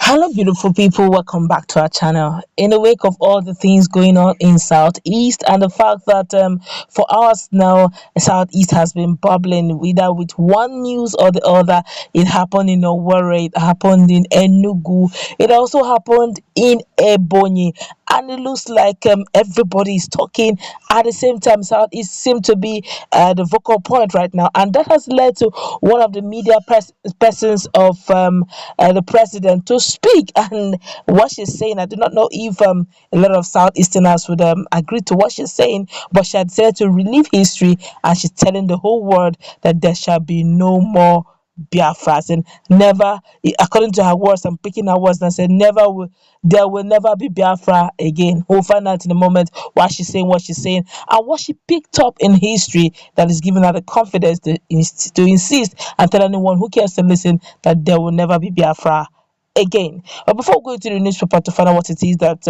Hello, beautiful people. Welcome back to our channel. In the wake of all the things going on in Southeast and the fact that for us now, Southeast has been bubbling either with one news or the other. It happened in Owerri, it happened in Enugu, it also happened in Ebonyi, and it looks like everybody is talking at the same time. Southeast seem to be the vocal point right now, and that has led to one of the media persons of the president to speak. And what she's saying, I do not know if a lot of Southeasterners would agree to what she's saying, but she had said to relive history, and she's telling the whole world that there shall be no more Biafras, and never, according to her words, I'm picking her words and said, never will, there will never be Biafra again. We'll find out in a moment why she's saying what she's saying and what she picked up in history that is giving her the confidence to insist and tell anyone who cares to listen that there will never be Biafra again. But before going to the newspaper to find out what it is that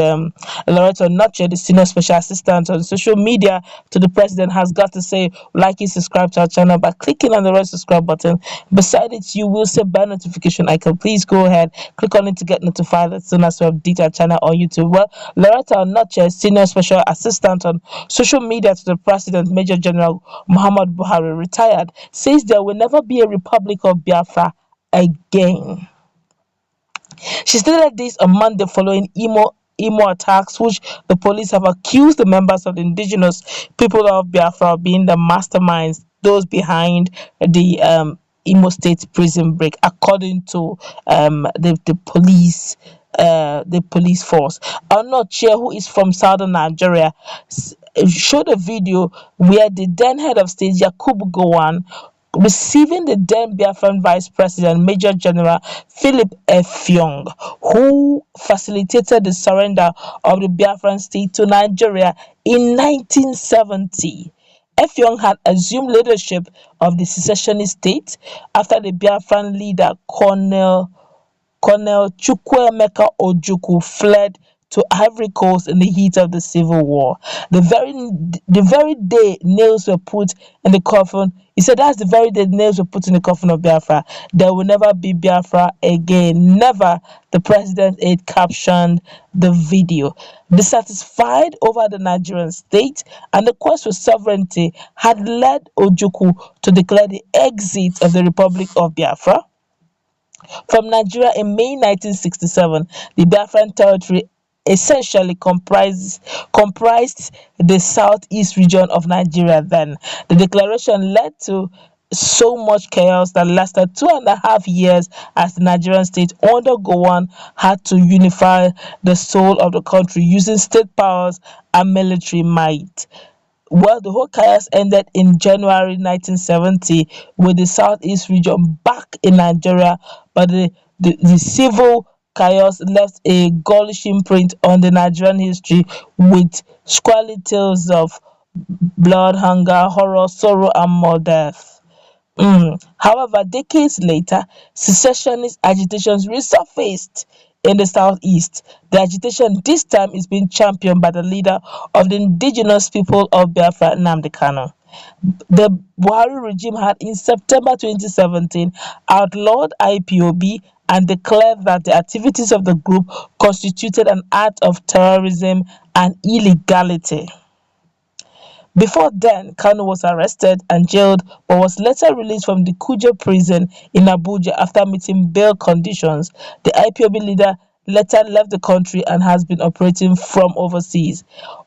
Lauretta, Onochie, the senior special assistant on social media to the president, has got to say, like and subscribe to our channel by clicking on the red subscribe button. Beside it, you will see bell notification icon. Please go ahead, click on it to get notified as soon as we update our channel on YouTube. Well, Lauretta Onochie, senior special assistant on social media to the president, Major General Muhammad Buhari, retired, says there will never be a Republic of Biafra again. She stated this on Monday following emo attacks, which the police have accused the members of the indigenous people of Biafra of being the masterminds, those behind the Imo State prison break, according to the police. The police force. I'm not sure who is from southern Nigeria. Showed a video where the then head of state Yakubu Gowon receiving the then Biafran Vice President Major General Philip F. Young, who facilitated the surrender of the Biafran state to Nigeria in 1970. F. Young had assumed leadership of the secessionist state after the Biafran leader Colonel Chukwuemeka Ojukwu fled to Ivory Coast in the heat of the Civil War. The very day nails were put in the coffin, he said that's the very day nails were put in the coffin of Biafra. There will never be Biafra again. Never, the president aide captioned the video. Dissatisfied over the Nigerian state and the quest for sovereignty had led Ojukwu to declare the exit of the Republic of Biafra from Nigeria in May 1967. The Biafran territory essentially comprised the southeast region of Nigeria then. The declaration led to so much chaos that lasted 2.5 years as the Nigerian state under Gowon had to unify the soul of the country using state powers and military might. Well, the whole chaos ended in January 1970 with the southeast region back in Nigeria, but the civil chaos left a ghoulish imprint on the Nigerian history with squalid tales of blood, hunger, horror, sorrow, and more death. However, decades later, secessionist agitations resurfaced in the southeast. The agitation this time is being championed by the leader of the indigenous people of Biafra, Nnamdi Kanu. The Buhari regime had in September 2017 outlawed IPOB and declared that the activities of the group constituted an act of terrorism and illegality. Before then, Kanu was arrested and jailed but was later released from the Kuje prison in Abuja after meeting bail conditions. The IPOB leader later left the country and has been operating from overseas.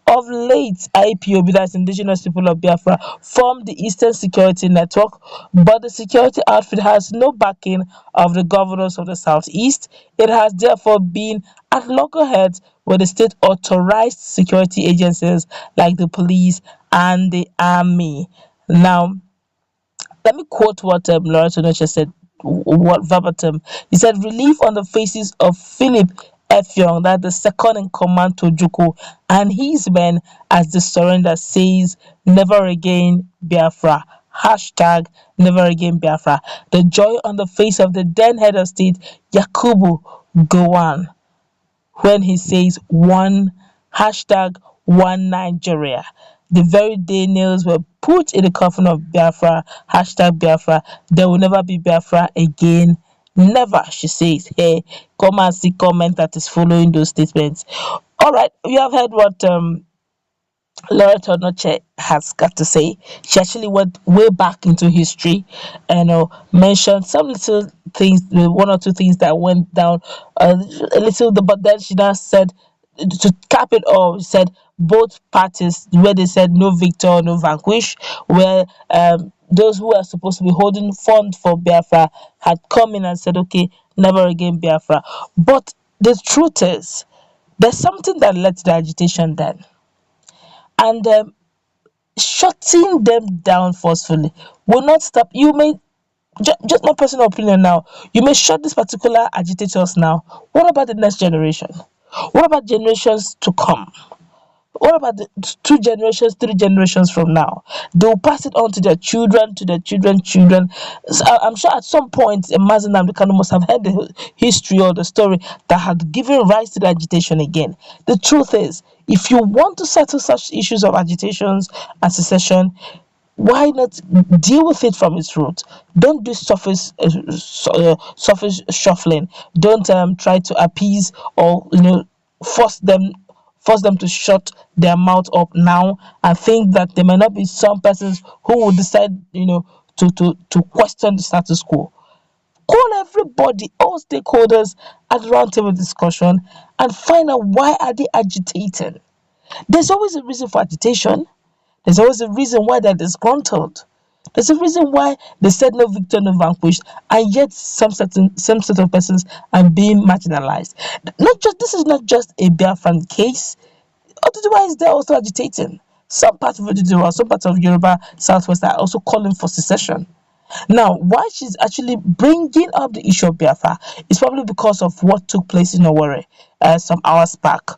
Of late, IPOB, that's Indigenous People of Biafra, formed the Eastern Security Network, but the security outfit has no backing of the governors of the Southeast. It has therefore been at loggerheads with the state-authorized security agencies like the police and the army. Now, let me quote what Lauretta Onochie said, what verbatim. He said, relief on the faces of Philip F. Young, that the second in command to Ojukwu, and his men as the surrender says, never again Biafra. Hashtag never again Biafra. The joy on the face of the then head of state, Yakubu Gowon, when he says one hashtag one Nigeria. The very day nails were put in the coffin of Biafra, hashtag Biafra, there will never be Biafra again. Never, she says. Hey, come and see comment that is following those statements. All right, you have heard what Lauretta Onochie has got to say. She actually went way back into history and mentioned some little things, one or two things that went down a little, but then she now said, to cap it all, she said both parties, where they said no victor, no vanquish, where those who are supposed to be holding fund for Biafra had come in and said, okay, never again Biafra. But the truth is, there's something that led to the agitation then. And shutting them down forcefully will not stop. You may, just my personal opinion now, you may shut these particular agitators now. What about the next generation? What about generations to come? What about the two generations, three generations from now? They will pass it on to their children, to their children, children. So I'm sure at some point, Nnamdi Kanu must have heard the history or the story that had given rise to the agitation again. The truth is, if you want to settle such issues of agitations and secession, why not deal with it from its root? Don't do surface shuffling. Don't try to appease or force them force them to shut their mouth up now and think that there may not be some persons who will decide to question the status quo. Call everybody, all stakeholders, at the round table discussion and find out why are they agitating. There's always a reason for agitation. There's always a reason why they're disgruntled. There's a reason why they said no victor, no vanquished, and yet some set of persons are being marginalized. Not just This is not just a Biafran case. Oduduwa is there also agitating. Some parts of Oduduwa, some parts of Yoruba Southwest are also calling for secession. Now, why she's actually bringing up the issue of Biafra is probably because of what took place in Owerri some hours back.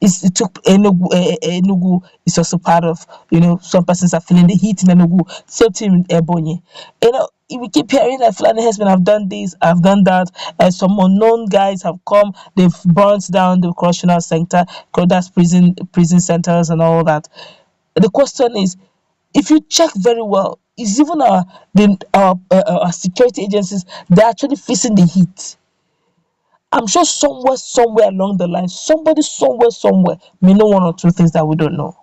It took Enugu is also part of, some persons are feeling the heat in Enugu, same thing in Ebonyi. We keep hearing that Fulani herdsmen have done this, have done that, some unknown guys have come, they've burnt down the correctional center, that's prison centers and all that. The question is, if you check very well, is even our security agencies, they're actually facing the heat. I'm sure somewhere along the line, somebody somewhere may know one or two things that we don't know.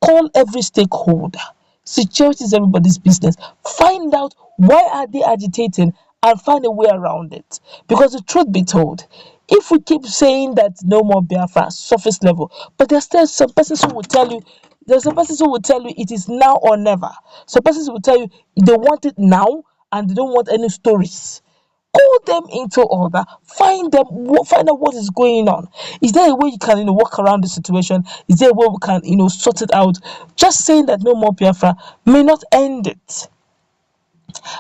Call every stakeholder. Security is everybody's business. Find out why are they agitating and find a way around it. Because the truth be told, if we keep saying that no more Biafra, surface level, but there's still some persons who will tell you, it is now or never. Some persons will tell you they want it now and they don't want any stories. Call them into order, find out what is going on. Is there a way you can work around the situation? Is there a way we can sort it out? Just saying that no more Biafra may not end it.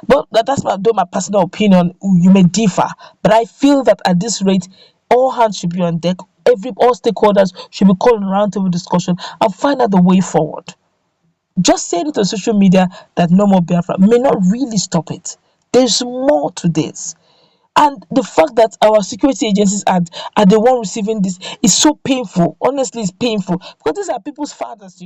But that's my personal opinion. You may differ, but I feel that at this rate, all hands should be on deck. All stakeholders should be calling around table discussion and find out the way forward. Just saying it on social media that no more Biafra may not really stop it. There's more to this. And the fact that our security agencies are the one receiving this is so painful. Honestly, it's painful because these are people's fathers.